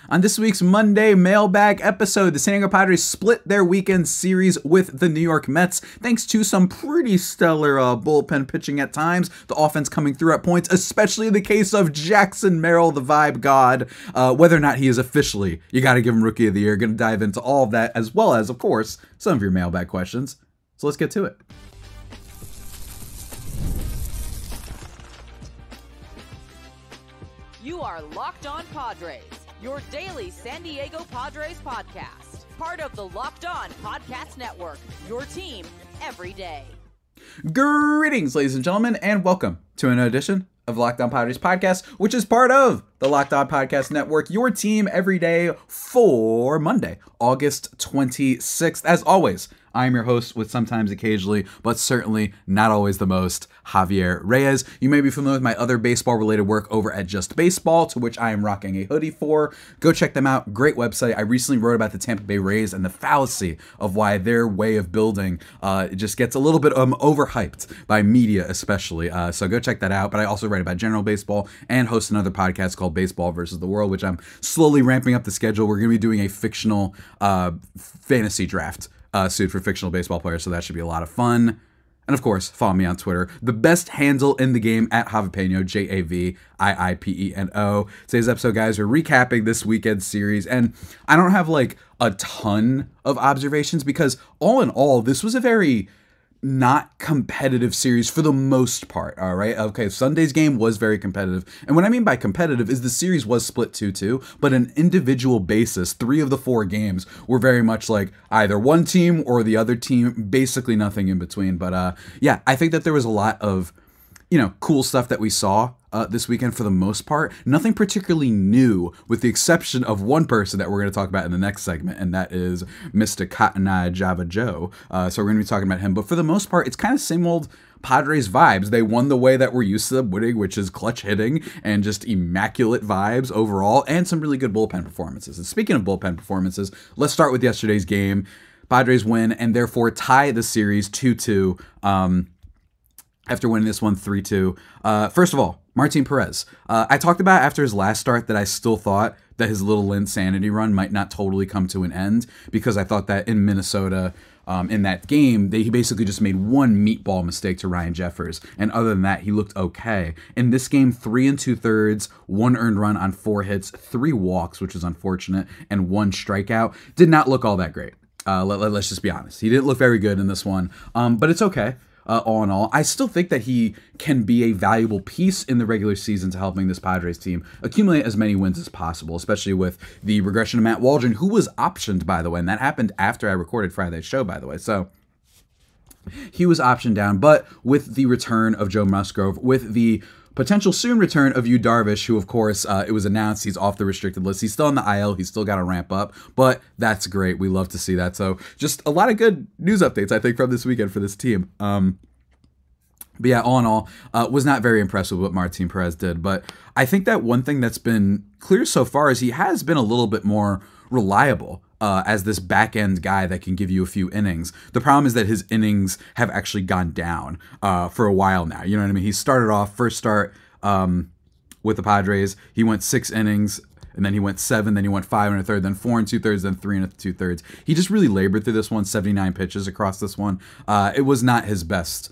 On this week's Monday Mailbag episode, the San Diego Padres split their weekend series with the New York Mets thanks to some pretty stellar bullpen pitching at times, the offense coming through at points, especially in the case of Jackson Merrill, the vibe god. Whether or not he is officially, you got to give him Rookie of the Year. Going to dive into all of that, as well as, of course, some of your mailbag questions. So let's get to it. You are Locked On Padres, your daily San Diego Padres podcast. Part of the Locked On Podcast Network, your team every day. Greetings, ladies and gentlemen, and welcome to an edition of Locked On Padres podcast, which is part of the Locked On Podcast Network, your team every day for Monday, August 26th. As always, I'm your host with sometimes occasionally, but certainly not always the most, Javier Reyes. You may be familiar with my other baseball-related work over at Just Baseball, to which I am rocking a hoodie for. Go check them out. Great website. I recently wrote about the Tampa Bay Rays and the fallacy of why their way of building just gets a little bit overhyped by media especially. So go check that out. But I also write about general baseball and host another podcast called Baseball versus the World, which I'm slowly ramping up the schedule. We're going to be doing a fictional fantasy draft suit for fictional baseball players, so that should be a lot of fun. And of course, follow me on Twitter, the best handle in the game at Javiipeno, Javiipeno. Today's episode, guys, we're recapping this weekend series, and I don't have like a ton of observations because all in all, this was a very not competitive series for the most part, all right? Okay, Sunday's game was very competitive. And what I mean by competitive is the series was split 2-2, but on an individual basis, 3 of the 4 games were very much like either one team or the other team, basically nothing in between. But yeah, I think that there was a lot of, cool stuff that we saw this weekend for the most part. Nothing particularly new, with the exception of one person that we're going to talk about in the next segment, and that is Mr. Cotton Eye Java Joe. So we're going to be talking about him. But for the most part, it's kind of same old Padres vibes. They won the way that we're used to them winning, which is clutch hitting and just immaculate vibes overall, and some really good bullpen performances. And speaking of bullpen performances, let's start with yesterday's game. Padres win and therefore tie the series 2-2. After winning this one 3-2. First of all, Martin Perez. I talked about after his last start that I still thought that his little insanity run might not totally come to an end, because I thought that in Minnesota, in that game, he basically just made one meatball mistake to Ryan Jeffers. And other than that, he looked okay. In this game, 3 2/3, 1 earned run on 4 hits, 3 walks, which is unfortunate, and 1 strikeout. Did not look all that great. Let's just be honest. He didn't look very good in this one, but it's okay. All in all, I still think that he can be a valuable piece in the regular season to helping this Padres team accumulate as many wins as possible, especially with the regression of Matt Waldron, who was optioned, by the way, and that happened after I recorded Friday's show, by the way. So he was optioned down, but with the return of Joe Musgrove, with the potential soon return of Yu Darvish, who, of course, it was announced he's off the restricted list. He's still on the IL. He's still got to ramp up, but that's great. We love to see that. So just a lot of good news updates, I think, from this weekend for this team. But yeah, all in all, was not very impressed with what Martin Perez did. But I think that one thing that's been clear so far is he has been a little bit more reliable as this back-end guy that can give you a few innings. The problem is that his innings have actually gone down for a while now. You know what I mean? He started off, first start with the Padres, he went 6 innings, and then he went 7, then he went 5 1/3, then 4 2/3, then 3 2/3. He just really labored through this one, 79 pitches across this one. It was not his best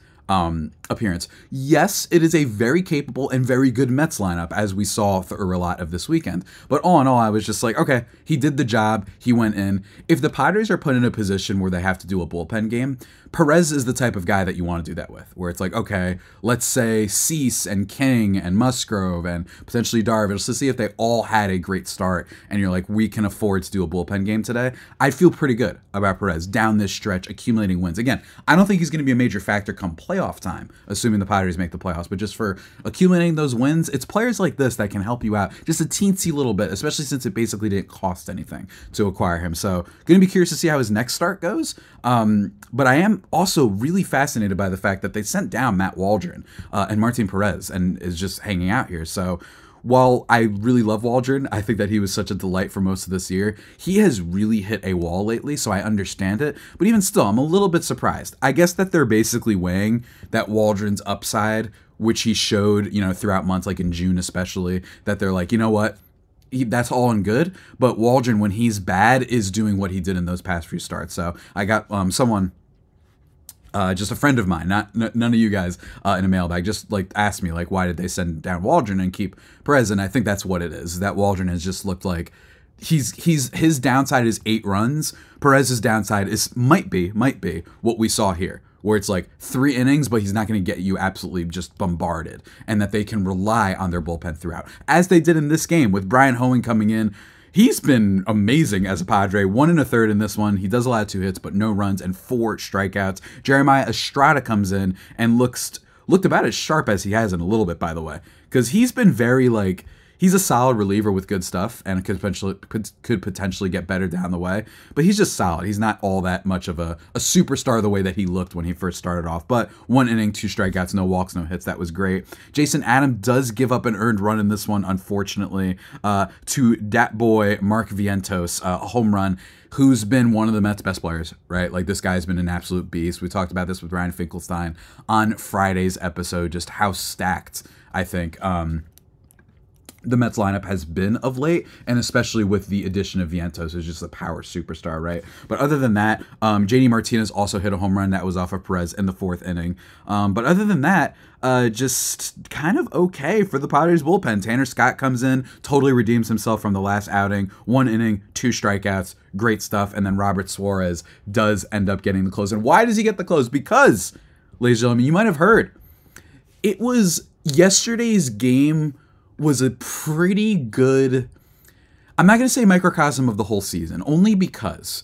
appearance. Yes, it is a very capable and very good Mets lineup, as we saw through a lot of this weekend. But all in all, I was just like, okay, he did the job. He went in. If the Padres are put in a position where they have to do a bullpen game, Perez is the type of guy that you want to do that with, where it's like, okay, let's say Cease and King and Musgrove and potentially Darvish, to see if they all had a great start, and you're like, we can afford to do a bullpen game today. I feel pretty good about Perez down this stretch, accumulating wins. Again, I don't think he's going to be a major factor come playoff time, assuming the Padres make the playoffs, but just for accumulating those wins, it's players like this that can help you out just a teensy little bit, especially since it basically didn't cost anything to acquire him. So going to be curious to see how his next start goes. But I am also really fascinated by the fact that they sent down Matt Waldron and Martin Perez and is just hanging out here. So while I really love Waldron, I think that he was such a delight for most of this year. He has really hit a wall lately, so I understand it. But even still, I'm a little bit surprised. I guess that they're basically weighing that Waldron's upside, which he showed, throughout months, like in June especially, that they're like, you know what? that's all and good. But Waldron, when he's bad, is doing what he did in those past few starts. So I got someone, just a friend of mine, none of you guys in a mailbag, just like asked me like, why did they send down Waldron and keep Perez? And I think that's what it is. That Waldron has just looked like his downside is 8 runs. Perez's downside might be what we saw here, where it's like 3 innings, but he's not going to get you absolutely just bombarded, and that they can rely on their bullpen throughout, as they did in this game with Brian Hoeing coming in. He's been amazing as a Padre. 1 1/3 in this one. He does allow 2 hits, but no runs and 4 strikeouts. Jeremiah Estrada comes in and looked about as sharp as he has in a little bit, by the way, because he's been very like. He's a solid reliever with good stuff and could potentially get better down the way. But he's just solid. He's not all that much of a superstar the way that he looked when he first started off. But 1 inning, 2 strikeouts, no walks, no hits. That was great. Jason Adam does give up an earned run in this one, unfortunately, to dat boy Mark Vientos, a home run, who's been one of the Mets' best players, right? Like, this guy's been an absolute beast. We talked about this with Ryan Finkelstein on Friday's episode, just how stacked, I think, the Mets lineup has been of late, and especially with the addition of Vientos, who's just a power superstar, right? But other than that, JD Martinez also hit a home run that was off of Perez in the 4th inning. But other than that, just kind of okay for the Padres bullpen. Tanner Scott comes in, totally redeems himself from the last outing. 1 inning, 2 strikeouts, great stuff. And then Robert Suarez does end up getting the close. And why does he get the close? Because, ladies and gentlemen, you might have heard, it was yesterday's game was a pretty good, I'm not going to say microcosm of the whole season, only because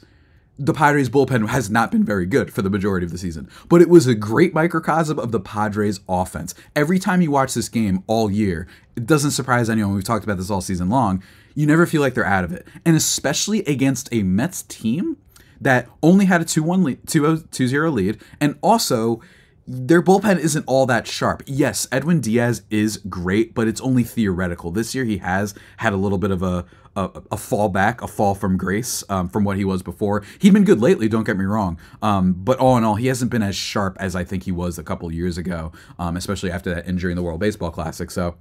the Padres bullpen has not been very good for the majority of the season, but it was a great microcosm of the Padres offense. Every time you watch this game all year, it doesn't surprise anyone. We've talked about this all season long. You never feel like they're out of it. And especially against a Mets team that only had a 2-0 lead, and also their bullpen isn't all that sharp. Yes, Edwin Diaz is great, but it's only theoretical. This year he has had a little bit of a fallback, a fall from grace from what he was before. He'd been good lately, don't get me wrong. But all in all, he hasn't been as sharp as I think he was a couple years ago, especially after that injury in the World Baseball Classic. So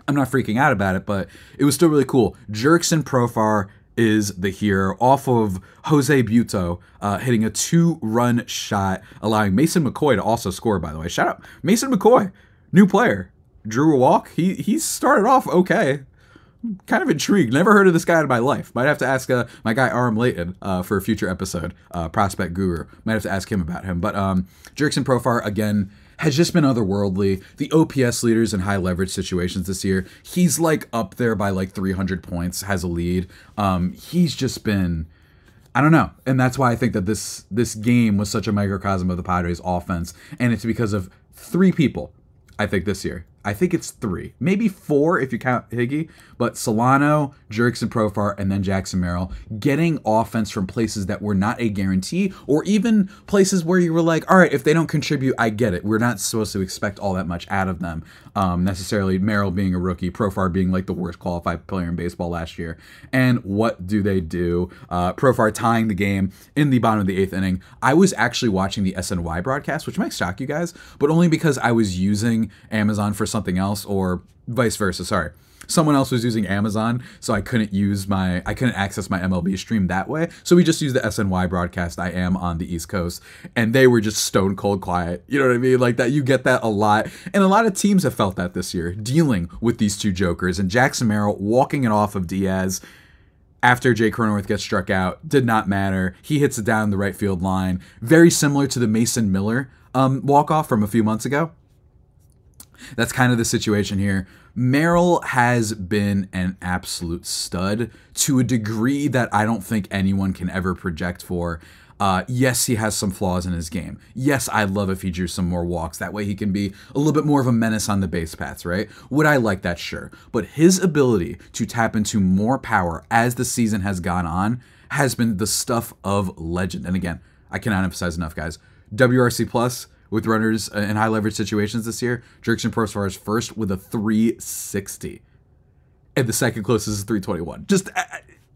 I'm not freaking out about it, but it was still really cool. Jurickson Profar is the hero off of Jose Buto, hitting a 2-run shot, allowing Mason McCoy to also score, by the way. Shout out Mason McCoy, new player. Drew a walk. He started off okay. Kind of intrigued. Never heard of this guy in my life. Might have to ask my guy Aram Layton for a future episode, Prospect Guru. Might have to ask him about him. But Jurickson Profar, again, has just been otherworldly. The OPS leaders in high leverage situations this year, he's like up there by like 300 points, has a lead. He's just been, I don't know. And that's why I think that this game was such a microcosm of the Padres offense. And it's because of 3 people, I think, this year. I think it's 3, maybe 4 if you count Higgy, but Solano, Jurickson Profar, and then Jackson Merrill getting offense from places that were not a guarantee, or even places where you were like, all right, if they don't contribute, I get it. We're not supposed to expect all that much out of them. Necessarily Merrill being a rookie, Profar being like the worst qualified player in baseball last year. And what do? Profar tying the game in the bottom of the 8th inning. I was actually watching the SNY broadcast, which might shock you guys, but only because I was using Amazon for something else, or vice versa. Sorry. Someone else was using Amazon, so I couldn't access my MLB stream that way. So we just used the SNY broadcast. I am on the East Coast, and they were just stone cold quiet. You know what I mean? Like that, you get that a lot. And a lot of teams have felt that this year, dealing with these 2 jokers. And Jackson Merrill walking it off of Diaz after Jay Cronenworth gets struck out did not matter. He hits it down the right field line. Very similar to the Mason Miller walk-off from a few months ago. That's kind of the situation here. Merrill has been an absolute stud to a degree that I don't think anyone can ever project for. Yes, he has some flaws in his game. Yes, I'd love if he drew some more walks. That way he can be a little bit more of a menace on the base paths, right? Would I like that? Sure. But his ability to tap into more power as the season has gone on has been the stuff of legend. And again, I cannot emphasize enough, guys. WRC Plus with runners in high leverage situations this year, Jurickson Profar is first with a 360. And the second closest is 321. Just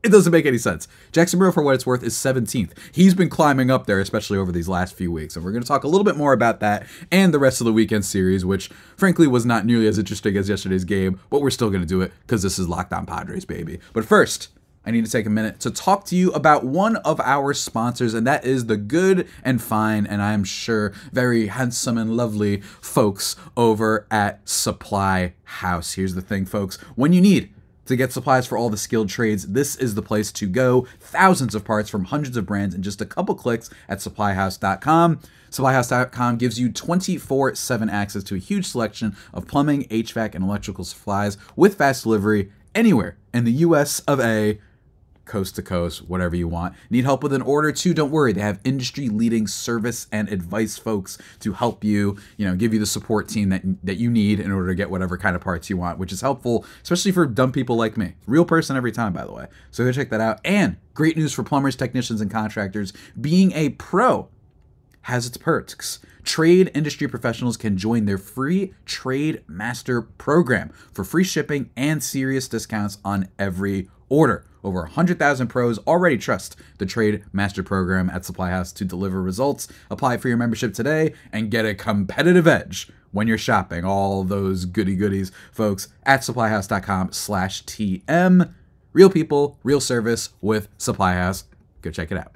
It doesn't make any sense. Jackson Merrill, for what it's worth, is 17th. He's been climbing up there, especially over these last few weeks. And we're going to talk a little bit more about that and the rest of the weekend series, which frankly was not nearly as interesting as yesterday's game, but we're still going to do it because this is Locked On Padres, baby. But first, I need to take a minute to talk to you about one of our sponsors, and that is the good and fine, and I'm sure very handsome and lovely folks over at Supply House. Here's the thing, folks. When you need to get supplies for all the skilled trades, this is the place to go. Thousands of parts from hundreds of brands in just a couple clicks at supplyhouse.com. Supplyhouse.com gives you 24/7 access to a huge selection of plumbing, HVAC, and electrical supplies with fast delivery anywhere in the US of A, coast to coast, whatever you want. Need help with an order too? Don't worry. They have industry-leading service and advice folks to help you, give you the support team that you need in order to get whatever kind of parts you want, which is helpful, especially for dumb people like me. Real person every time, by the way. So go check that out. And great news for plumbers, technicians, and contractors. Being a pro has its perks. Trade industry professionals can join their free Trade Master program for free shipping and serious discounts on every order. Over 100,000 pros already trust the Trade Master program at Supply House to deliver results. Apply for your membership today and get a competitive edge when you're shopping. All those goodies, folks, at supplyhouse.com/TM. Real people, real service with Supply House. Go check it out.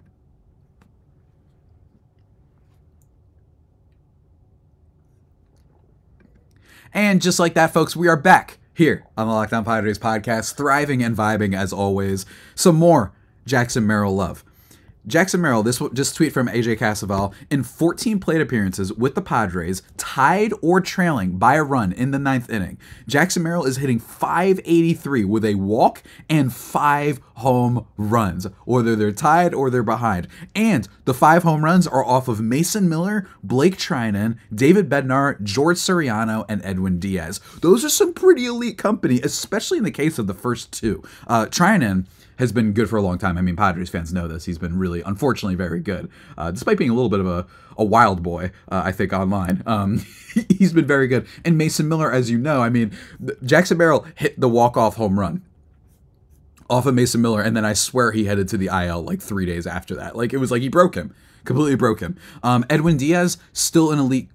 And just like that, folks, we are back here on the Locked On Padres podcast, thriving and vibing as always. Some more Jackson Merrill love. Jackson Merrill, this tweet from AJ Casaval, in 14 plate appearances with the Padres, tied or trailing by a run in the 9th inning, Jackson Merrill is hitting .583 with a walk and 5 home runs. Whether they're tied or they're behind. And the 5 home runs are off of Mason Miller, Blake Trinan, David Bednar, George Soriano, and Edwin Diaz. Those are some pretty elite company, especially in the case of the first 2. Trinan has been good for a long time. I mean, Padres fans know this. He's been really, unfortunately, very good. Despite being a little bit of a wild boy, I think, online. He's been very good. And Mason Miller, as you know, I mean, Jackson Merrill hit the walk-off home run off of Mason Miller, and then I swear he headed to the IL like 3 days after that. Like, it was like he broke him. Completely broke him. Edwin Diaz, still an elite,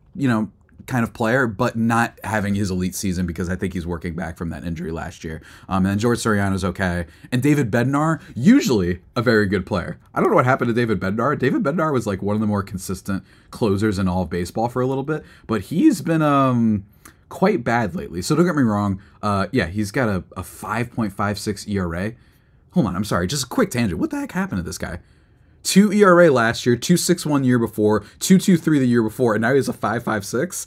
kind of player, but not having his elite season because I think he's working back from that injury last year. And then George Soriano's okay. And David Bednar, usually a very good player. I don't know what happened to David Bednar. David Bednar was like one of the more consistent closers in all of baseball for a little bit, but he's been quite bad lately. So don't get me wrong. He's got a 5.56 ERA. Hold on, I'm sorry. Just a quick tangent. What the heck happened to this guy? 2 ERA last year, 2.61 year before, 2.23 the year before, and now he's a 5.56.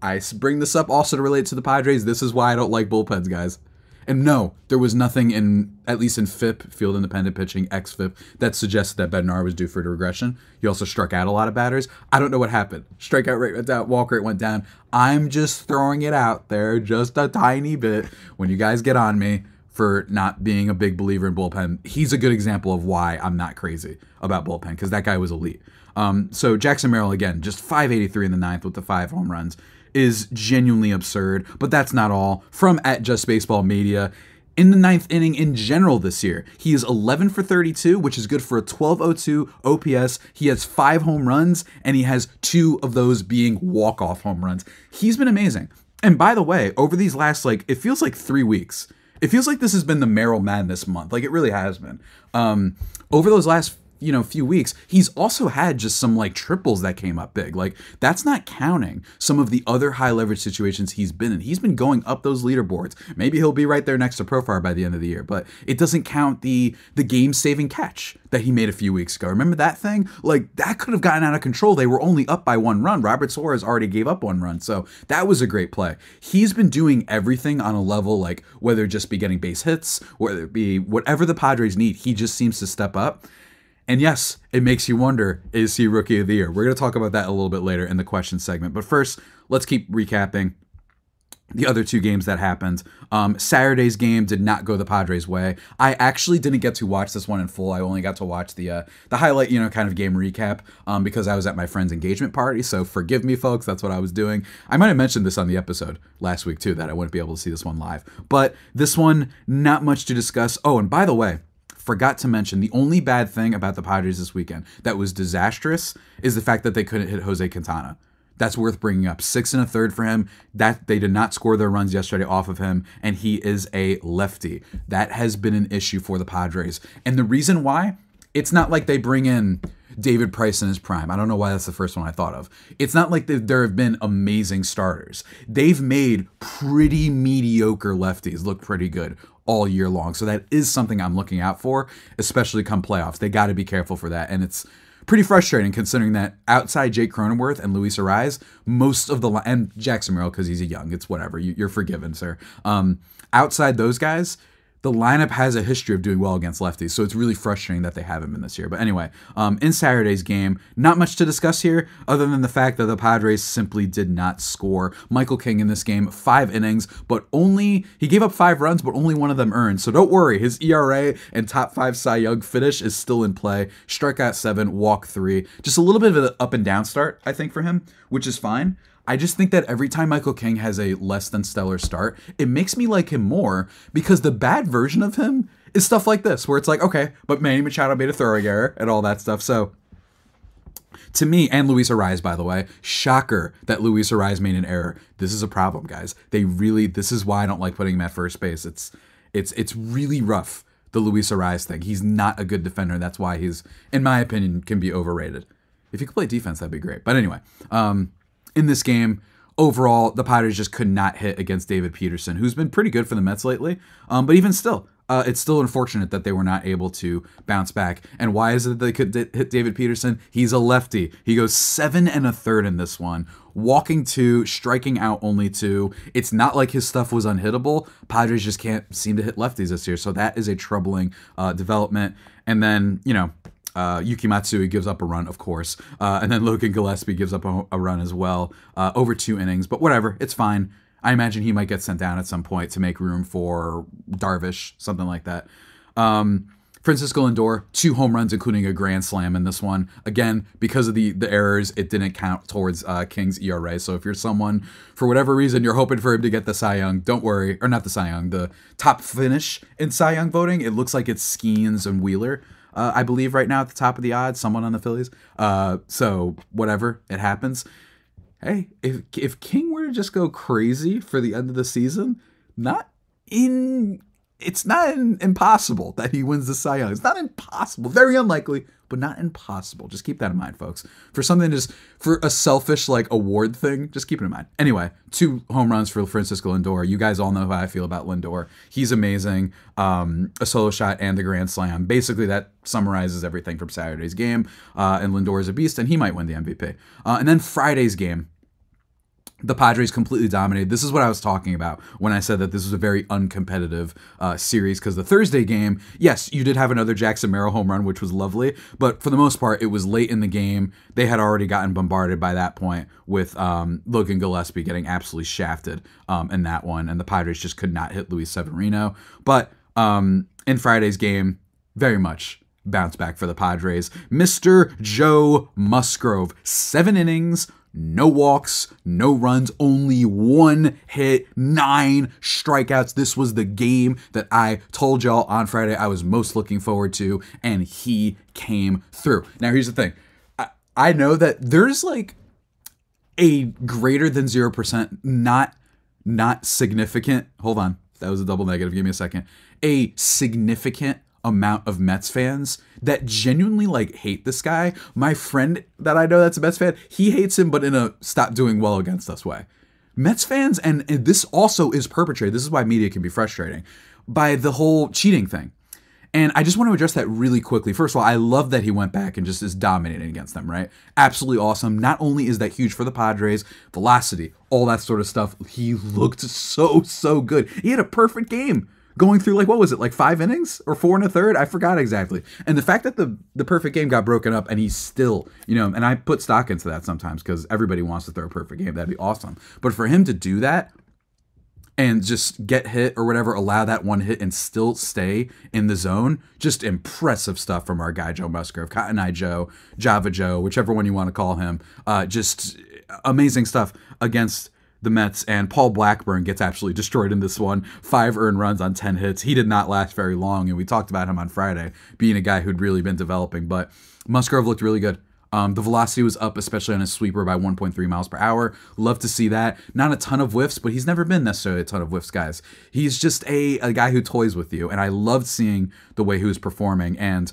I bring this up also to relate to the Padres. This is why I don't like bullpens, guys. And no, there was nothing at least in FIP, field independent pitching, xFIP, that suggested that Bednar was due for a regression. He also struck out a lot of batters. I don't know what happened. Strikeout rate went down, walk rate went down. I'm just throwing it out there just a tiny bit when you guys get on me for not being a big believer in bullpen. He's a good example of why I'm not crazy about bullpen, because that guy was elite. So Jackson Merrill, again, just .583 in the 9th with the 5 home runs is genuinely absurd, but that's not all. From @JustBaseballMedia, in the 9th inning in general this year, he is 11 for 32, which is good for a 12.02 OPS. He has 5 home runs, and he has 2 of those being walk-off home runs. He's been amazing. And by the way, over these last, it feels like 3 weeks, it feels like this has been the Merrill Madness month. Like, it really has been. Over those last few weeks, he's also had just some triples that came up big. That's not counting some of the other high leverage situations he's been in. He's been going up those leaderboards. Maybe he'll be right there next to Profar by the end of the year, but it doesn't count the game-saving catch that he made a few weeks ago. Remember that thing? That could have gotten out of control. They were only up by 1 run. Robert Suarez already gave up 1 run, so that was a great play. He's been doing everything on a level, whether it just be getting base hits, whether it be whatever the Padres need, he just seems to step up. And yes, it makes you wonder, is he Rookie of the Year? We're going to talk about that a little bit later in the question segment. But first, let's keep recapping the other 2 games that happened. Saturday's game did not go the Padres' way. I actually didn't get to watch this one in full. I only got to watch the highlight, kind of game recap because I was at my friend's engagement party. So forgive me, folks. That's what I was doing. I might have mentioned this on the episode last week, too, that I wouldn't be able to see this one live. But this one, not much to discuss. Oh, and by the way, forgot to mention the only bad thing about the Padres this weekend that was disastrous is the fact that they couldn't hit Jose Quintana. That's worth bringing up. 6 1/3 for him. That they did not score their runs yesterday off of him, and he is a lefty. That has been an issue for the Padres. And the reason why, it's not like they bring in David Price in his prime. I don't know why that's the first one I thought of. It's not like there have been amazing starters. They've made pretty mediocre lefties look pretty good all year long. So that is something I'm looking out for, especially come playoffs. They got to be careful for that. And it's pretty frustrating considering that outside Jake Cronenworth and Luis Ariz, most of the line, and Jackson Merrill because he's a young, it's whatever. You're forgiven, sir. Outside those guys, the lineup has a history of doing well against lefties, so it's really frustrating that they haven't been this year. But anyway, in Saturday's game, not much to discuss here other than the fact that the Padres simply did not score. Michael King in this game, 5 innings, but he gave up 5 runs, but only one of them earned. So don't worry, his ERA and top 5 Cy Young finish is still in play. Strikeout 7, walk 3. Just a little bit of an up and down start, I think, for him, which is fine. I just think that every time Michael King has a less than stellar start, it makes me like him more because the bad version of him is stuff like this, where it's like, okay, but Manny Machado made a throwing error and all that stuff. So to me, and Luis Ariz, by the way, shocker that Luis Ariz made an error. This is a problem, guys. This is why I don't like putting him at first base. It's really rough, the Luis Ariz thing. He's not a good defender. That's why he's, in my opinion, can be overrated. If he could play defense, that'd be great. But anyway, in this game, overall, the Padres just could not hit against David Peterson, who's been pretty good for the Mets lately. But even still, it's still unfortunate that they were not able to bounce back. And why is it that they could hit David Peterson? He's a lefty. He goes 7 1/3 in this one, walking 2, striking out only 2. It's not like his stuff was unhittable. Padres just can't seem to hit lefties this year. So that is a troubling development. And then, Yuki Matsui gives up a run, of course. And then Logan Gillespie gives up a run as well, over 2 innings. But whatever, it's fine. I imagine he might get sent down at some point to make room for Darvish, something like that. Francisco Lindor, 2 home runs, including a grand slam in this one. Again, because of the errors, it didn't count towards King's ERA. So if you're someone, for whatever reason, you're hoping for him to get the Cy Young, don't worry. Or not the Cy Young, the top finish in Cy Young voting. It looks like it's Skenes and Wheeler. I believe right now at the top of the odds, someone on the Phillies. So whatever, it happens. Hey, if King were to just go crazy for the end of the season, it's not impossible that he wins the Cy Young. It's not impossible, very unlikely, but not impossible. Just keep that in mind, folks. For a selfish award thing, just keep it in mind. Anyway, 2 home runs for Francisco Lindor. You guys all know how I feel about Lindor. He's amazing. A solo shot and the grand slam. Basically, that summarizes everything from Saturday's game. And Lindor is a beast, and he might win the MVP. And then Friday's game, the Padres completely dominated. This is what I was talking about when I said that this was a very uncompetitive series, because the Thursday game, yes, you did have another Jackson Merrill home run, which was lovely, but for the most part, it was late in the game. They had already gotten bombarded by that point with Logan Gillespie getting absolutely shafted in that one, and the Padres just could not hit Luis Severino. But in Friday's game, very much bounce back for the Padres. Mr. Joe Musgrove, 7 innings, no walks, no runs, only 1 hit, 9 strikeouts. This was the game that I told y'all on Friday I was most looking forward to, and he came through. Now, here's the thing. I know that there's a greater than 0%, not significant. Hold on. That was a double negative. Give me a second. A significant amount of Mets fans that genuinely hate this guy. My friend that I know that's a Mets fan, he hates him, but in a stop doing well against us way. Mets fans, and this also is perpetrated, this is why media can be frustrating, by the whole cheating thing. And I just want to address that really quickly. First of all, I love that he went back and just is dominating against them, right? Absolutely awesome. Not only is that huge for the Padres, velocity, all that sort of stuff, he looked so good. He had a perfect game. Going through, what was it, 5 innings or 4 1/3? I forgot exactly. And the fact that the perfect game got broken up and he's still, and I put stock into that sometimes because everybody wants to throw a perfect game. That'd be awesome. But for him to do that and just get hit or whatever, allow that 1 hit and still stay in the zone, just impressive stuff from our guy, Joe Musgrove, Cotton Eye Joe, Java Joe, whichever one you want to call him. Just amazing stuff against the Mets, and Paul Blackburn gets absolutely destroyed in this one. 5 earned runs on 10 hits. He did not last very long, and we talked about him on Friday, being a guy who'd really been developing, but Musgrove looked really good. The velocity was up, especially on his sweeper, by 1.3 miles per hour. Love to see that. Not a ton of whiffs, but he's never been necessarily a ton of whiffs, guys. He's just a guy who toys with you, and I loved seeing the way he was performing. And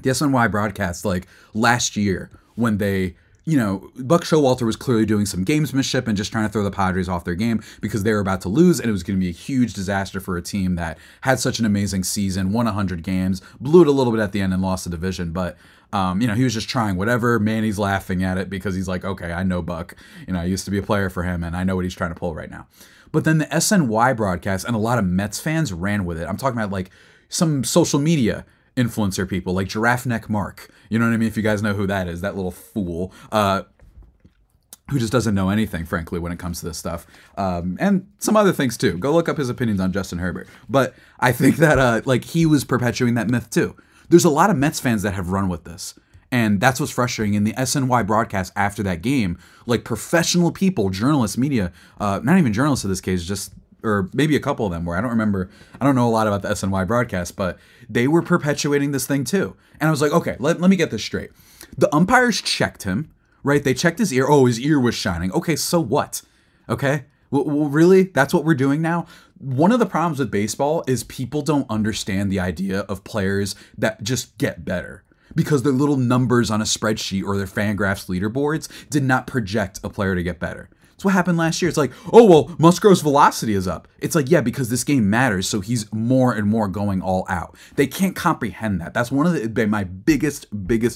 the SNY broadcast, like last year, when they, Buck Showalter was clearly doing some gamesmanship and just trying to throw the Padres off their game because they were about to lose, and it was going to be a huge disaster for a team that had such an amazing season, won 100 games, blew it a little bit at the end and lost the division, but he was just trying whatever. Manny's laughing at it because he's like, okay, I know Buck. I used to be a player for him, and I know what he's trying to pull right now. But then the SNY broadcast and a lot of Mets fans ran with it. I'm talking about like some social media influencer people like Giraffe Neck Mark. You know what I mean? If you guys know who that is, that little fool who just doesn't know anything, frankly, when it comes to this stuff. And some other things too. Go look up his opinions on Justin Herbert. But I think that he was perpetuating that myth too. There's a lot of Mets fans that have run with this. And that's what's frustrating. In the SNY broadcast after that game, like professional people, journalists, media, not even journalists in this case, or maybe a couple of them where I don't know a lot about the SNY broadcast, but they were perpetuating this thing too. And I was like, okay, let me get this straight. The umpires checked him, right? They checked his ear. Oh, his ear was shining. Okay, so what? Okay? Well, really? That's what we're doing now? One of the problems with baseball is people don't understand the idea of players that just get better because their little numbers on a spreadsheet or their Fangraphs leaderboards did not project a player to get better. That's what happened last year. It's like, oh, well, Musgrove's velocity is up. It's like, yeah, because this game matters, so he's more and more going all out. They can't comprehend that. That's one of my biggest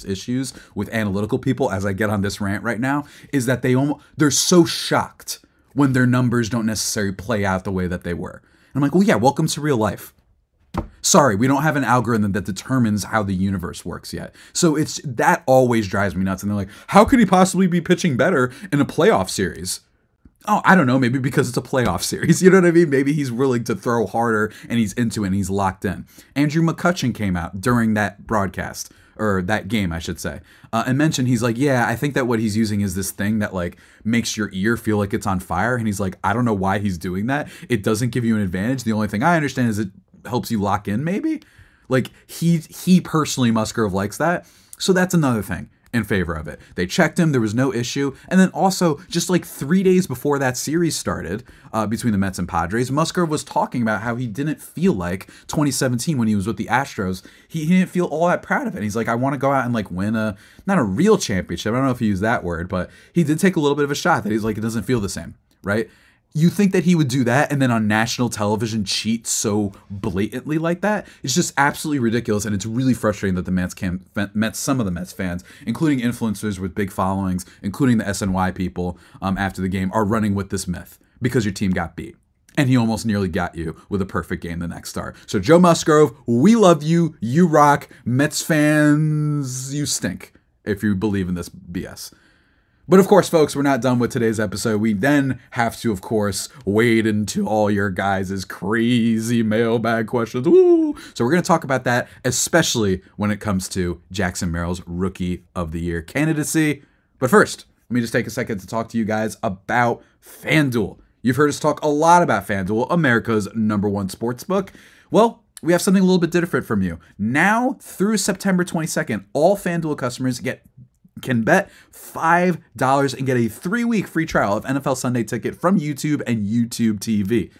issues with analytical people as I get on this rant right now, is that they're so shocked when their numbers don't necessarily play out the way that they were. And I'm like, well, yeah, welcome to real life. Sorry, we don't have an algorithm that determines how the universe works yet. So that always drives me nuts. And they're like, how could he possibly be pitching better in a playoff series? Oh, I don't know, maybe because it's a playoff series. You know what I mean? Maybe he's willing to throw harder and he's into it and he's locked in. Andrew McCutchen came out during that broadcast, or that game, I should say, and mentioned, he's like, yeah, I think that what he's using is this thing that like makes your ear feel like it's on fire. And he's like, I don't know why he's doing that. It doesn't give you an advantage. The only thing I understand is it helps you lock in, maybe. Like he personally, Musgrove, likes that. So that's another thing in favor of it. They checked him. There was no issue. And then also, just like 3 days before that series started between the Mets and Padres, Musgrove was talking about how he didn't feel like 2017 when he was with the Astros. He didn't feel all that proud of it. He's like, I want to go out and like win not a real championship. I don't know if he used that word, but he did take a little bit of a shot that he's like, it doesn't feel the same, right? You think that he would do that and then on national television cheat so blatantly like that? It's just absolutely ridiculous, and it's really frustrating that the some of the Mets fans, including influencers with big followings, including the SNY people after the game, are running with this myth because your team got beat. And he almost nearly got you with a perfect game the next start. So Joe Musgrove, we love you. You rock. Mets fans, you stink if you believe in this BS. But of course, folks, we're not done with today's episode. We then have to, of course, wade into all your guys' crazy mailbag questions. Woo! So we're going to talk about that, especially when it comes to Jackson Merrill's Rookie of the Year candidacy. But first, let me just take a second to talk to you guys about FanDuel. You've heard us talk a lot about FanDuel, America's #1 sportsbook. Well, we have something a little bit different from you. Now, through September 22nd, all FanDuel customers can bet $5 and get a 3-week free trial of NFL Sunday Ticket from YouTube and YouTube TV.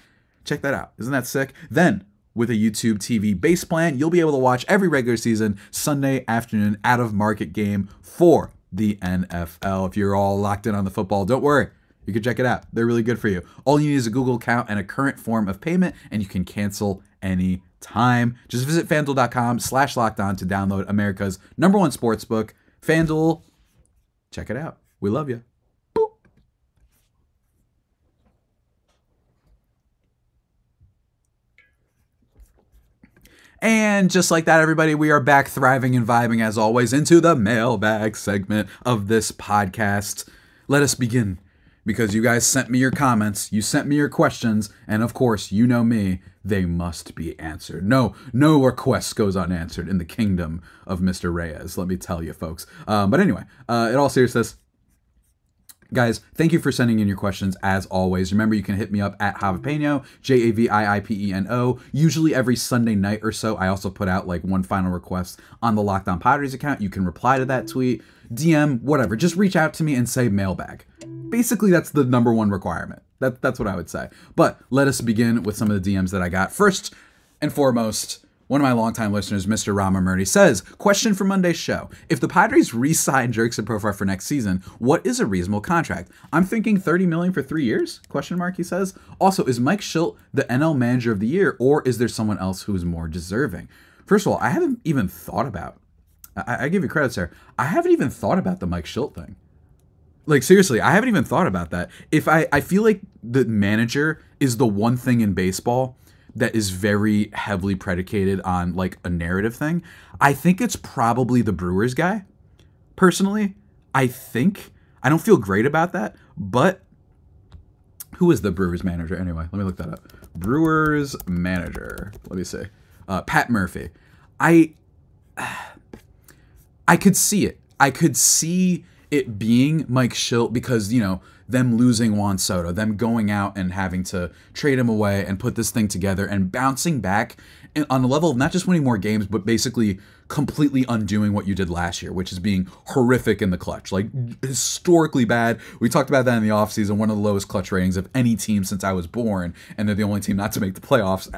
Check that out. Isn't that sick? Then, with a YouTube TV base plan, you'll be able to watch every regular season Sunday afternoon out-of-market game for the NFL. If you're all locked in on the football, don't worry. You can check it out. They're really good for you. All you need is a Google account and a current form of payment, and you can cancel any time. Just visit FanDuel.com/lockedon to download America's #1 sportsbook. FanDuel, check it out. We love you. Boop. And just like that, everybody, we are back thriving and vibing as always into the mailbag segment of this podcast. Let us begin, because you guys sent me your comments, you sent me your questions, and of course, you know me, they must be answered. No request goes unanswered in the kingdom of Mr. Reyes, let me tell you, folks. But anyway, in all seriousness, Guys, thank you for sending in your questions as always. Remember, you can hit me up at Javipeno, Javiipeno. Usually every Sunday night or so, I also put out like one final request on the Locked On Padres account. You can reply to that tweet, DM, whatever. Just reach out to me and say mailbag. Basically, that's the number one requirement. That's what I would say. But let us begin with some of the DMs that I got. First and foremost, one of my longtime listeners, Mr. Rama Murdy, says, question for Monday's show. If the Padres re-sign Jackson Merrill for next season, what is a reasonable contract? I'm thinking $30 million for 3 years? Question mark, he says. Also, is Mike Shildt the NL Manager of the Year, or is there someone else who is more deserving? First of all, I haven't even thought about, I give you credit, sir, I haven't even thought about the Mike Shildt thing. Like, seriously, I haven't even thought about that. If I feel like the manager is the one thing in baseball that is very heavily predicated on like a narrative thing, I think it's probably the Brewers guy. Personally, I don't feel great about that, but who is the Brewers manager anyway? Let me look that up. Brewers manager. Let me see. Pat Murphy. I could see it. I could see it being Mike Shildt because, you know, them losing Juan Soto, them going out and having to trade him away and put this thing together and bouncing back on the level of not just winning more games, but basically completely undoing what you did last year, which is being horrific in the clutch, like historically bad. We talked about that in the offseason, one of the lowest clutch ratings of any team since I was born, and they're the only team not to make the playoffs.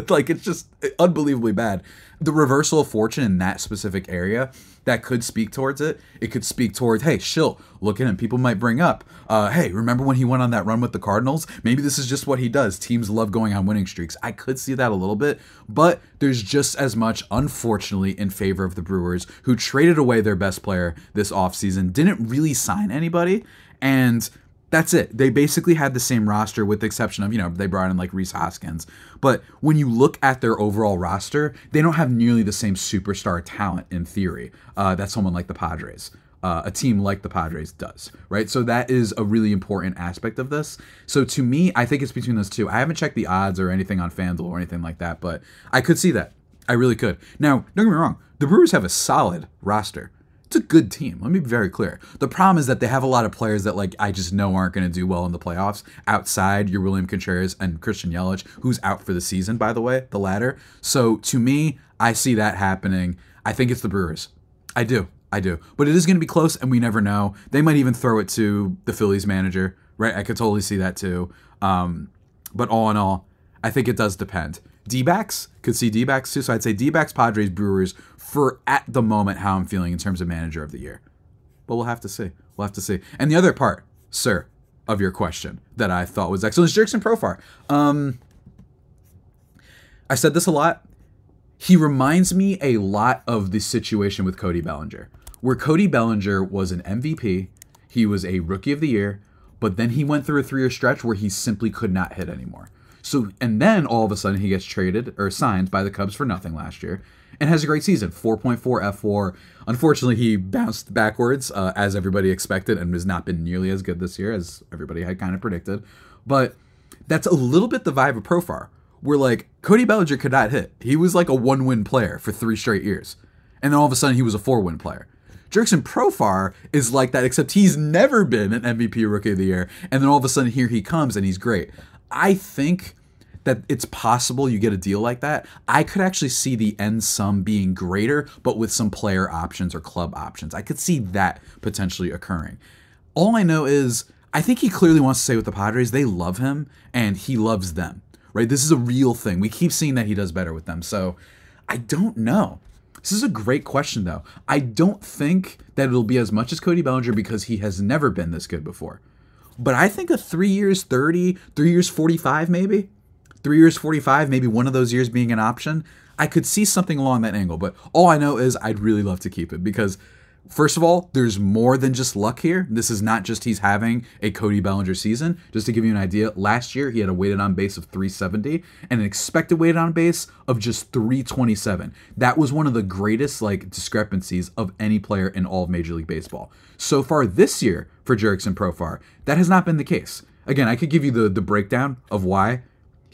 Like, it's just unbelievably bad. The reversal of fortune in that specific area, that could speak towards it. It could speak towards, hey, Shildt, look at him. People might bring up, hey, remember when he went on that run with the Cardinals? Maybe this is just what he does. Teams love going on winning streaks. I could see that a little bit, but there's just as much, unfortunately, in favor of the Brewers, who traded away their best player this offseason, didn't really sign anybody, and that's it. They basically had the same roster with the exception of, you know, they brought in like Rhys Hoskins. But when you look at their overall roster, they don't have nearly the same superstar talent in theory that someone like the Padres, a team like the Padres does, right? So that is a really important aspect of this. So to me, I think it's between those two. I haven't checked the odds or anything on FanDuel or anything like that, but I could see that. I really could. Now, don't get me wrong. The Brewers have a solid roster. It's a good team. Let me be very clear. The problem is that they have a lot of players that, like, I just know aren't going to do well in the playoffs outside your William Contreras and Christian Yelich, who's out for the season, by the way, the latter. So to me, I see that happening. I think it's the Brewers. I do. But it is going to be close, and we never know. They might even throw it to the Phillies manager, right? I could totally see that too. But all in all, I think it does depend. D-backs, could see D-backs too. So I'd say D-backs, Padres, Brewers for at the moment how I'm feeling in terms of manager of the year. But we'll have to see. And the other part, sir, of your question that I thought was excellent is Jackson Merrill. I said this a lot. He reminds me a lot of the situation with Cody Bellinger, where Cody Bellinger was an MVP. He was a Rookie of the Year, but then he went through a 3-year stretch where he simply could not hit anymore. So, and then all of a sudden he gets traded or signed by the Cubs for nothing last year and has a great season, 4.4 F4. Unfortunately, he bounced backwards as everybody expected and has not been nearly as good this year as everybody had kind of predicted. But that's a little bit the vibe of Profar, where like Cody Bellinger could not hit. He was like a 1-win player for 3 straight years. And then all of a sudden he was a 4-win player. Jackson Merrill is like that, except he's never been an MVP Rookie of the Year. And then all of a sudden here he comes and he's great. I think that it's possible you get a deal like that. I could actually see the end sum being greater, but with some player options or club options. I could see that potentially occurring. All I know is I think he clearly wants to stay with the Padres. They love him and he loves them, right? This is a real thing. We keep seeing that he does better with them. So I don't know. This is a great question, though. I don't think that it'll be as much as Cody Bellinger because he has never been this good before. But I think a 3 years 30, 3 years 45 maybe, 3 years 45, maybe one of those years being an option, I could see something along that angle. But all I know is I'd really love to keep it because, first of all, there's more than just luck here. This is not just he's having a Cody Bellinger season. Just to give you an idea, last year he had a weighted on base of 370 and an expected weighted on base of just 327. That was one of the greatest discrepancies of any player in all of Major League Baseball. So far this year for Jackson Merrill, that has not been the case. Again, I could give you the breakdown of why.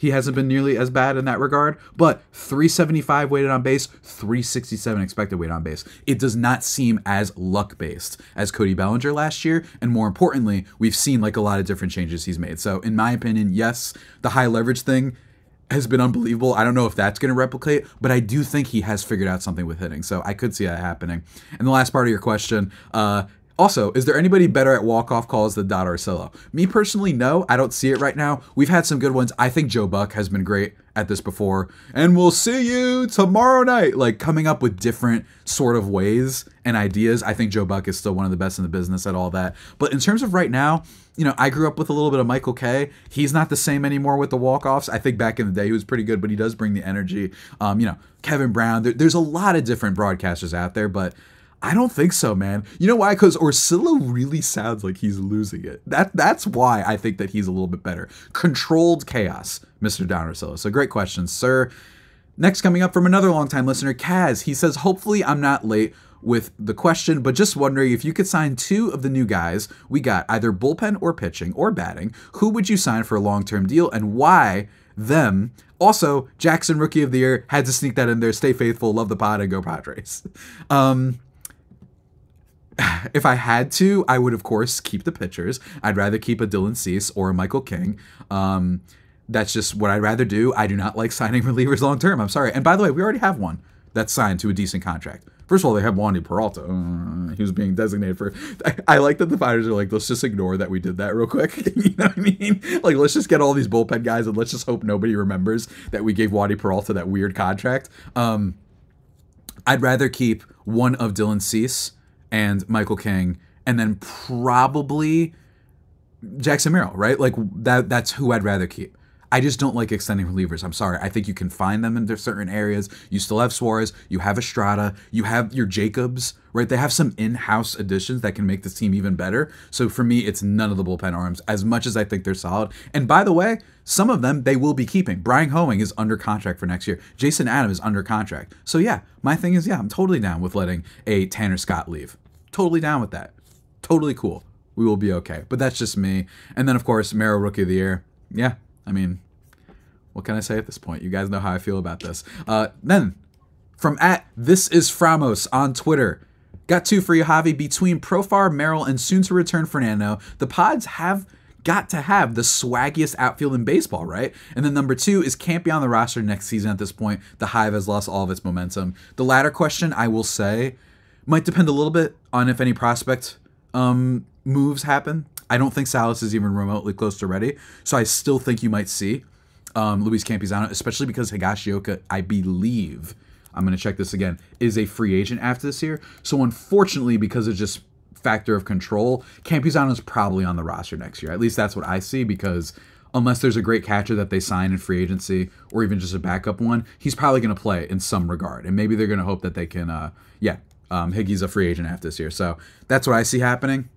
he hasn't been nearly as bad in that regard, but 375 weighted on base, 367 expected weighted on base. It does not seem as luck-based as Cody Bellinger last year, and more importantly, we've seen like a lot of different changes he's made. So in my opinion, yes, the high leverage thing has been unbelievable. I don't know if that's going to replicate, but I do think he has figured out something with hitting, so I could see that happening. And the last part of your question, also, is there anybody better at walk-off calls than Don Orsillo? Me personally, no. I don't see it right now. We've had some good ones. I think Joe Buck has been great at this before. And we'll see you tomorrow night. Like, coming up with different sort of ways and ideas. I think Joe Buck is still one of the best in the business at all that. But in terms of right now, you know, I grew up with a little bit of Michael Kay. He's not the same anymore with the walk-offs. I think back in the day he was pretty good, but he does bring the energy. You know, Kevin Brown. There's a lot of different broadcasters out there, but I don't think so, man. You know why? Because Orsillo really sounds like he's losing it. That's why I think that he's a little bit better. Controlled chaos, Mr. Don Orsillo. So great question, sir. Next, coming up from another longtime listener, Kaz. He says, hopefully I'm not late with the question, but just wondering if you could sign 2 of the new guys we got, either bullpen or pitching or batting, who would you sign for a long-term deal and why them? Also, Jackson Rookie of the Year, had to sneak that in there. Stay faithful, love the pod, and go Padres. If I had to, I would, of course, keep the pitchers. I'd rather keep a Dylan Cease or a Michael King. That's just what I'd rather do. I do not like signing relievers long term. I'm sorry. And by the way, we already have one that's signed to a decent contract. First of all, they have Wandy Peralta. He was being designated for... I like that the Fighters are like, let's just ignore that we did that real quick. You know what I mean? Like, let's just get all these bullpen guys and let's just hope nobody remembers that we gave Wandy Peralta that weird contract. I'd rather keep one of Dylan Cease and Michael King, and then probably Jackson Merrill, right? Like, that's who I'd rather keep. I just don't like extending relievers. I'm sorry. I think you can find them in certain areas. You still have Suarez. You have Estrada. You have your Jacobs, right? They have some in-house additions that can make this team even better. So for me, it's none of the bullpen arms, as much as I think they're solid. And by the way, some of them they will be keeping. Brian Hoeing is under contract for next year. Jason Adams is under contract. So yeah, my thing is, yeah, I'm totally down with letting a Tanner Scott leave. Totally down with that. Totally cool. We will be okay. But that's just me. And then, of course, Merrill Rookie of the Year. Yeah, I mean, what can I say at this point? You guys know how I feel about this. Then, from @ThisIsFramos on Twitter, got 2 for you, Javi. Between Profar, Merrill, and soon-to-return Fernando, the Pods have got to have the swaggiest outfield in baseball, right? And then number 2 is can't be on the roster next season at this point. The Hive has lost all of its momentum. The latter question, I will say, might depend a little bit on if any prospect moves happen. I don't think Salas is even remotely close to ready, so I still think you might see Luis Campusano, especially because Higashioka, I believe, I'm going to check this again, is a free agent after this year. So unfortunately, because of just factor of control, Campusano is probably on the roster next year. At least that's what I see, because unless there's a great catcher that they sign in free agency or even just a backup one, he's probably going to play in some regard. And maybe they're going to hope that they can, Higgy's a free agent after this year. So that's what I see happening.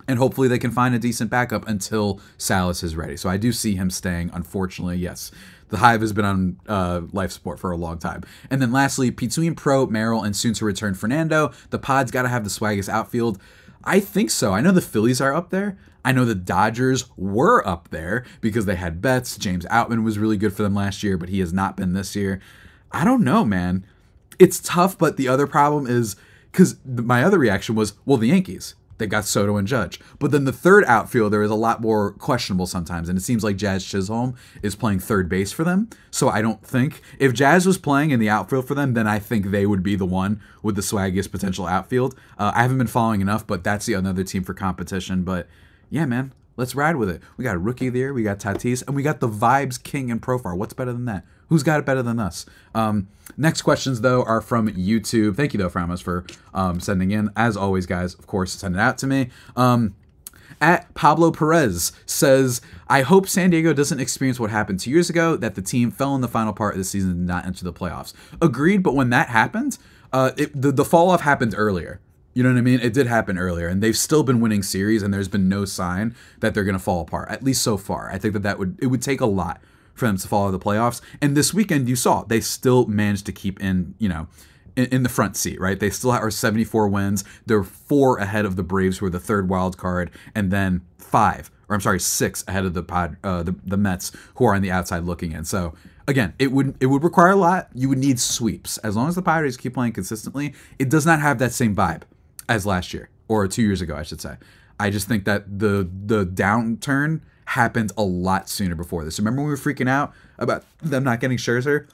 And hopefully they can find a decent backup until Salas is ready. So I do see him staying, unfortunately, yes. The Hive has been on life support for a long time. And then lastly, between Pro, Merrill, and soon-to-return Fernando, the Pods got to have the swaggiest outfield. I think so. I know the Phillies are up there. I know the Dodgers were up there because they had Betts. James Outman was really good for them last year, but he has not been this year. I don't know, man. It's tough, but the other problem is, because my other reaction was, well, the Yankees. They got Soto and Judge. But then the third outfielder is a lot more questionable sometimes, and it seems like Jazz Chisholm is playing third base for them. So I don't think, if Jazz was playing in the outfield for them, then I think they would be the one with the swaggiest potential outfield. I haven't been following enough, but that's the another team for competition. But yeah, man, let's ride with it. We got a Rookie of the Year, we got Tatis, and we got the Vibes King and Profar. What's better than that? Who's got it better than us? Next questions, though, are from YouTube. Thank you, though, Framos, for sending in. As always, guys, of course, send it out to me. Pablo Perez says, I hope San Diego doesn't experience what happened 2 years ago, that the team fell in the final part of the season and did not enter the playoffs. Agreed, but when that happened, the fall-off happened earlier. You know what I mean? It did happen earlier, and they've still been winning series, and there's been no sign that they're going to fall apart, at least so far. I think it would take a lot for them to follow the playoffs. And this weekend, you saw, they still managed to keep in the front seat, right? They still are 74 wins. They're 4 ahead of the Braves, who are the third wild card, and then 5 or I'm sorry, 6 ahead of the Mets, who are on the outside looking in. So again, it would require a lot. You would need sweeps. As long as the Padres keep playing consistently, it does not have that same vibe as last year, or 2 years ago, I should say. I just think that the downturn happened a lot sooner before this. Remember when we were freaking out about them not getting Scherzer?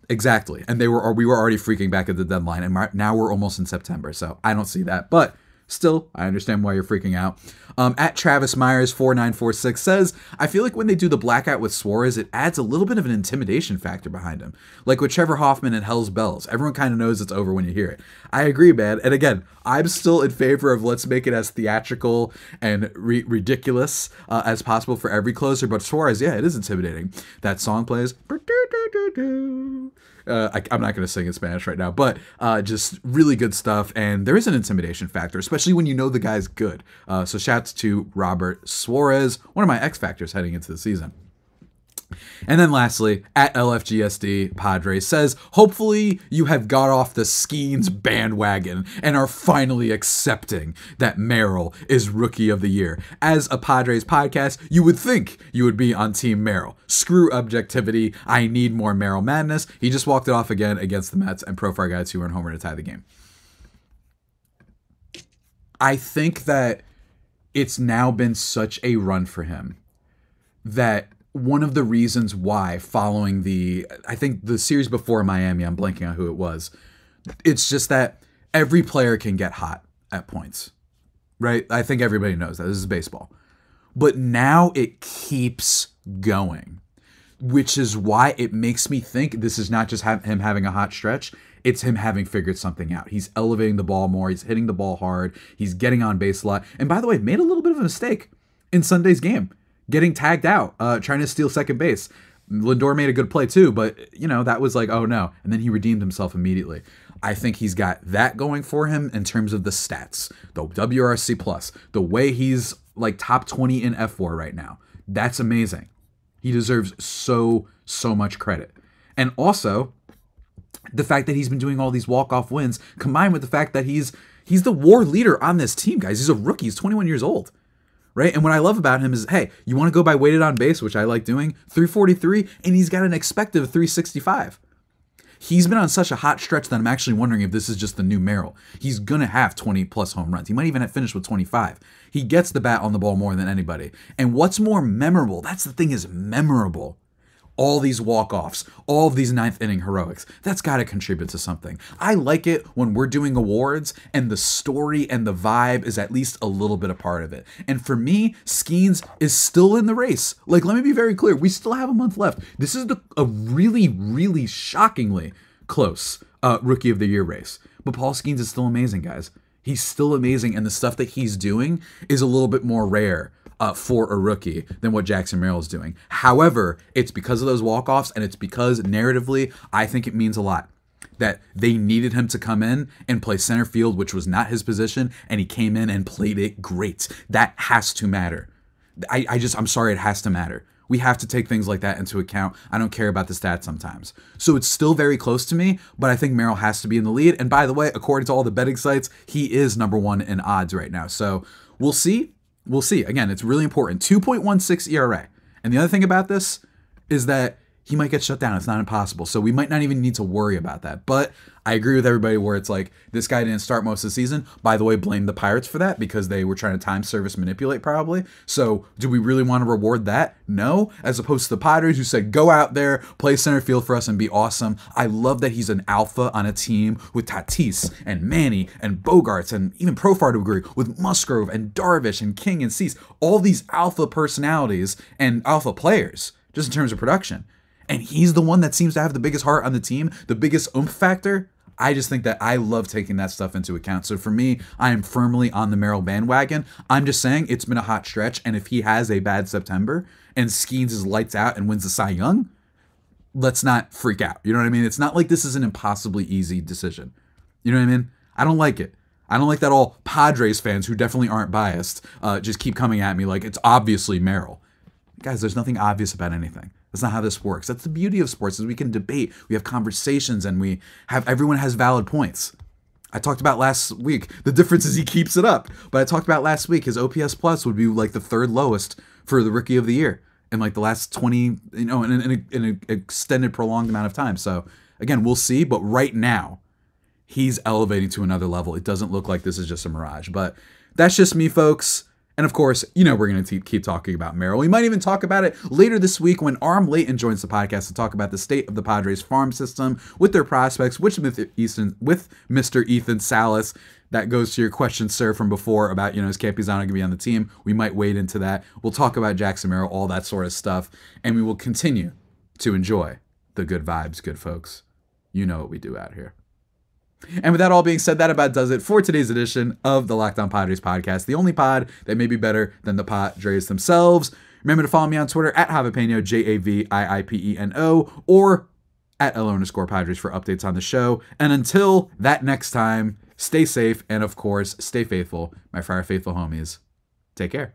Exactly. And we were already freaking back at the deadline, and now we're almost in September. So I don't see that. But still, I understand why you're freaking out. At Travis Myers 4946 says, I feel like when they do the blackout with Suarez, it adds a little bit of an intimidation factor behind him. Like with Trevor Hoffman and Hell's Bells. Everyone kind of knows it's over when you hear it. I agree, man. And again, I'm still in favor of let's make it as theatrical and ridiculous as possible for every closer. But Suarez, yeah, it is intimidating. That song plays. I'm not going to sing in Spanish right now, but just really good stuff. And there is an intimidation factor, especially when you know the guy's good. So shouts to Robert Suarez, one of my X factors heading into the season. And then lastly, at LFGSD Padres says, hopefully you have got off the Skenes bandwagon and are finally accepting that Merrill is Rookie of the Year. As a Padres podcast, you would think you would be on Team Merrill. Screw objectivity. I need more Merrill madness. He just walked it off again against the Mets, and Profar got a 2-run homer to tie the game. I think that it's now been such a run for him that one of the reasons why, following I think the series before Miami, I'm blanking on who it was, it's just that every player can get hot at points, right? I think everybody knows that. This is baseball. But now it keeps going, which is why it makes me think this is not just him having a hot stretch. It's him having figured something out. He's elevating the ball more. He's hitting the ball hard. He's getting on base a lot. And by the way, made a little bit of a mistake in Sunday's game, getting tagged out, trying to steal second base. Lindor made a good play too, but that was like, oh no. And then he redeemed himself immediately. I think he's got that going for him in terms of the stats, the WRC plus, the way he's like top 20 in F4 right now. That's amazing. He deserves so much credit. And also the fact that he's been doing all these walk-off wins, combined with the fact that he's the WAR leader on this team, guys. He's a rookie. He's 21 years old. Right? And what I love about him is, hey, you want to go by weighted on base, which I like doing, 343, and he's got an expected of 365. He's been on such a hot stretch that I'm actually wondering if this is just the new Merrill. He's going to have 20-plus home runs. He might even have finished with 25. He gets the bat on the ball more than anybody. And what's more memorable, that's the thing, is memorable. All these walk-offs, all of these ninth inning heroics, that's got to contribute to something. I like it when we're doing awards and the story and the vibe is at least a little bit a part of it. And for me, Skenes is still in the race. Like, let me be very clear. We still have a month left. This is a really, really shockingly close Rookie of the Year race. But Paul Skenes is still amazing, guys. He's still amazing, and the stuff that he's doing is a little bit more rare for a rookie than what Jackson Merrill is doing. However, it's because of those walk-offs, and it's because narratively, I think it means a lot that they needed him to come in and play center field, which was not his position, and he came in and played it great. That has to matter. I'm sorry, it has to matter. We have to take things like that into account. I don't care about the stats sometimes. So it's still very close to me, but I think Merrill has to be in the lead. And by the way, according to all the betting sites, he is number 1 in odds right now. So we'll see. We'll see. Again, it's really important. 2.16 ERA. And the other thing about this is that he might get shut down. It's not impossible. So we might not even need to worry about that. But I agree with everybody where it's like, this guy didn't start most of the season. By the way, blame the Pirates for that because they were trying to time service manipulate probably. So do we really want to reward that? No. As opposed to the Padres who said, go out there, play center field for us and be awesome. I love that he's an alpha on a team with Tatis and Manny and Bogarts and even Profar to agree with Musgrove and Darvish and King and Cease. All these alpha personalities and alpha players just in terms of production. And he's the one that seems to have the biggest heart on the team, the biggest oomph factor. I just think that I love taking that stuff into account. So for me, I am firmly on the Merrill bandwagon. I'm just saying it's been a hot stretch. And if he has a bad September and Skenes is lights out and wins the Cy Young, let's not freak out. You know what I mean? It's not like this is an impossibly easy decision. You know what I mean? I don't like it. I don't like that all Padres fans who definitely aren't biased just keep coming at me like it's obviously Merrill. Guys, there's nothing obvious about anything. That's not how this works. That's the beauty of sports is we can debate, we have conversations, and everyone has valid points. I talked about last week. The difference is he keeps it up. But I talked about last week, his OPS plus would be like the third lowest for the rookie of the year in like the last 20, in an extended, prolonged amount of time. So again, we'll see. But right now, he's elevating to another level. It doesn't look like this is just a mirage. But that's just me, folks. And of course, we're going to keep talking about Merrill. We might even talk about it later this week when Arm Layton joins the podcast to talk about the state of the Padres farm system with their prospects, with Mr. Ethan Salas. That goes to your question, sir, from before about, is Campizano going to be on the team? We might wade into that. We'll talk about Jackson Merrill, all that sort of stuff. And we will continue to enjoy the good vibes, good folks. You know what we do out here. And with that all being said, that about does it for today's edition of the Locked On Padres podcast, the only pod that may be better than the Padres themselves. Remember to follow me on Twitter at Javipeno, Javiipeno, or at @L_Padres for updates on the show. And until that next time, stay safe and, of course, stay faithful, my Friar Faithful homies. Take care.